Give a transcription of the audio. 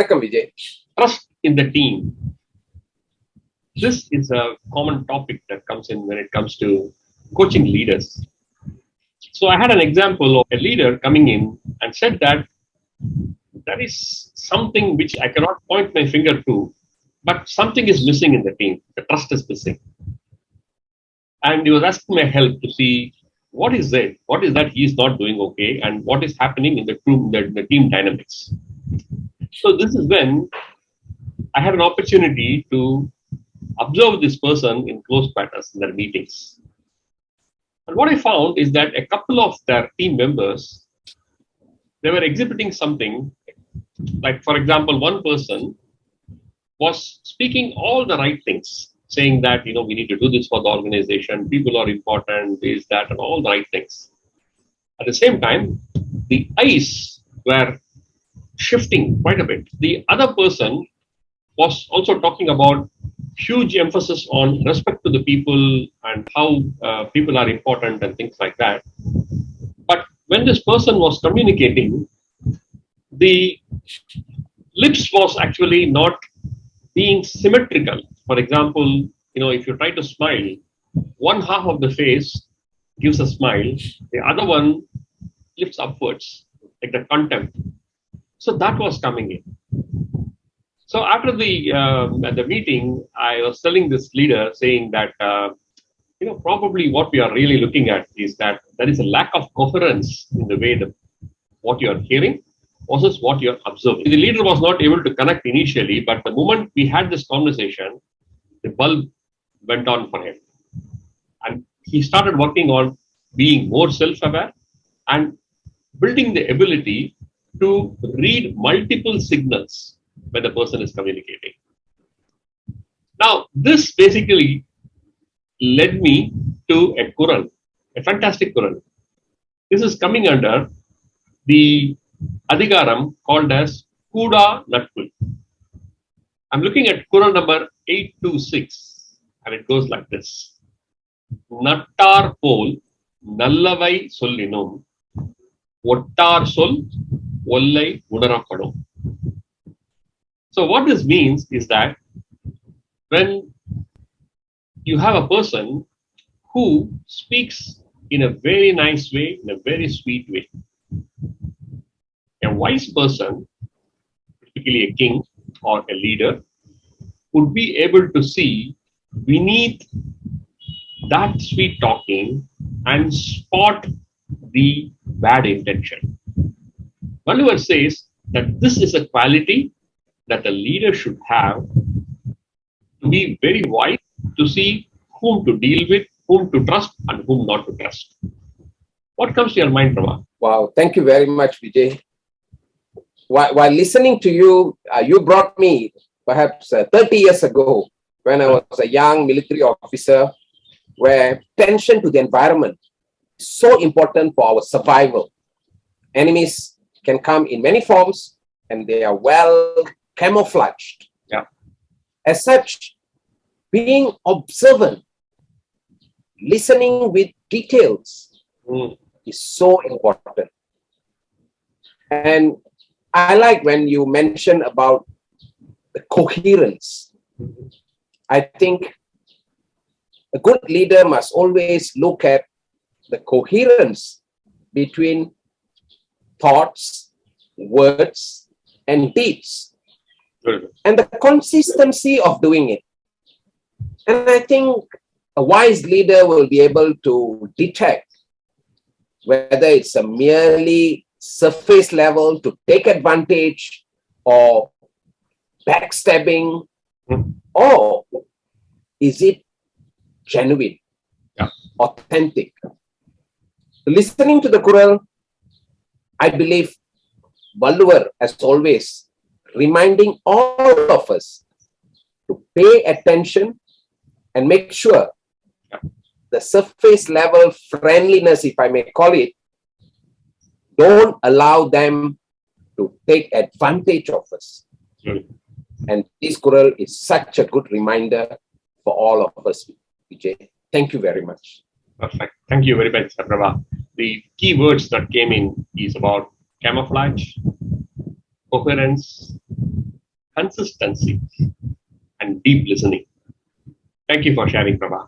வணக்கம் Vijay. Trust in the team. This is a common topic that comes in when it comes to coaching leaders. So I had an example of a leader coming in and said that there is something which I cannot point my finger to, but something is missing in the team. The trust is missing. And he was asking my help to see what is it, what is that he is not doing okay, and what is happening in the team dynamics. So this is when I had an opportunity to observe this person in close quarters in their meetings. And what I found is that a couple of their team members, they were exhibiting something like, for example, one person was speaking all the right things, saying that, we need to do this for the organization, people are important, this, that, and all the right things. At the same time, the eyes were shifting quite a bit. The other person was also talking about huge emphasis on respect to the people and how people are important and things like that. But when this person was communicating, the lips was actually not being symmetrical. For example, if you try to smile, one half of the face gives a smile, the other one lifts upwards, like the contempt. So that was coming in. So after at the meeting, I was telling this leader, saying that, probably what we are really looking at is that there is a lack of coherence in the way that what you are hearing versus what you are observing. The leader was not able to connect initially, but the moment we had this conversation, the bulb went on for him. And he started working on being more self-aware and building the ability to read multiple signals when the person is communicating. Now, this basically led me to a Kural, a fantastic Kural. This is coming under the Adhikaram called as Kuda Natkul. I'm looking at Kural number 826, and it goes like this. Nattar pol nallavai sollinum ottar sol ollai unarapadum. So what this means is that when you have a person who speaks in a very nice way, in a very sweet way, a wise person, particularly a king or a leader, would be able to see beneath that sweet talking and spot the bad intention. Oliver says that this is a quality that a leader should have, to be very wise, to see whom to deal with, whom to trust, and whom not to trust. What comes to your mind, Prabha? Wow, thank you very much, Vijay. While listening to you, you brought me perhaps 30 years ago when I was a young military officer, where attention to the environment is so important for our survival. Enemies can come in many forms and they are well camouflaged. Yeah. As such, being observant, listening with details is so important. And I like when you mention about the coherence. I think a good leader must always look at the coherence between thoughts, words, and deeds, and the consistency of doing it. And I think a wise leader will be able to detect whether it's a merely surface level to take advantage or backstabbing, or is it genuine, authentic. Listening to the Kural, I believe Valluvar, as always, reminding all of us to pay attention and make sure the surface level friendliness, if I may call it, don't allow them to take advantage of us. And this Kural is such a good reminder for all of us, Vijay. Thank you very much. Perfect. Thank you very much, Prabha. The key words that came in is about camouflage, coherence, consistency, and deep listening. Thank you for sharing, Prabha.